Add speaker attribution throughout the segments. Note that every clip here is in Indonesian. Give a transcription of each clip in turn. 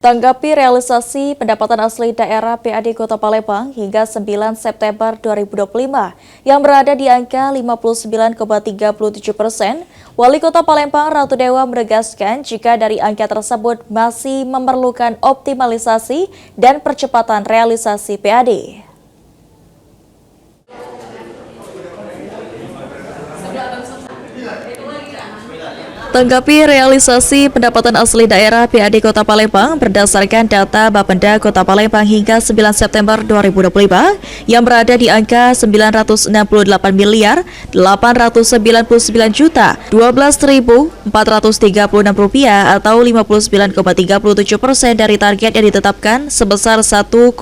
Speaker 1: Tanggapi realisasi pendapatan asli daerah PAD Kota Palembang hingga 9 September 2025 yang berada di angka 59,37%, Wali Kota Palembang Ratu Dewa menegaskan jika dari angka tersebut masih memerlukan optimalisasi dan percepatan realisasi PAD. Tanggapi realisasi pendapatan asli daerah PAD Kota Palembang berdasarkan data Bapenda Kota Palembang hingga 9 September 2025 yang berada di angka 968 miliar 899 juta 12.436 rupiah atau 59,37% dari target yang ditetapkan sebesar 1,632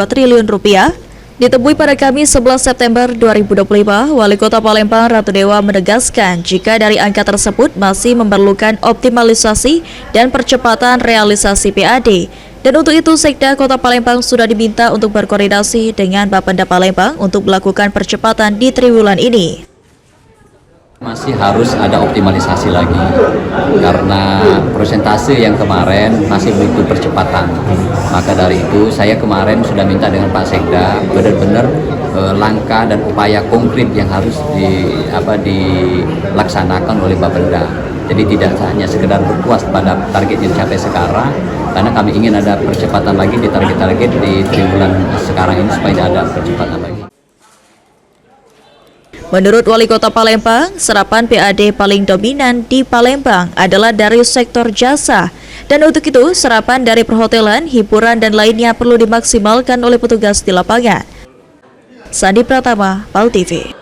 Speaker 1: triliun rupiah. Ditemui pada Kamis 11 September 2025, Wali Kota Palembang Ratu Dewa menegaskan jika dari angka tersebut masih memerlukan optimalisasi dan percepatan realisasi PAD. Dan untuk itu, Sekda Kota Palembang sudah diminta untuk berkoordinasi dengan Bapenda Palembang untuk melakukan percepatan di triwulan ini.
Speaker 2: Masih harus ada optimalisasi lagi karena persentase yang kemarin masih butuh percepatan. Maka dari itu saya kemarin sudah minta dengan Pak Sekda benar-benar langkah dan upaya konkret yang harus dilaksanakan oleh Bapenda. Jadi tidak hanya sekedar berpuas pada target yang dicapai sekarang, karena kami ingin ada percepatan lagi di target-target di triwulan sekarang ini supaya ada percepatan lagi.
Speaker 1: Menurut Wali Kota Palembang, serapan PAD paling dominan di Palembang adalah dari sektor jasa. Dan untuk itu, serapan dari perhotelan, hiburan, dan lainnya perlu dimaksimalkan oleh petugas di lapangan. Sandi Pratama, PAL TV.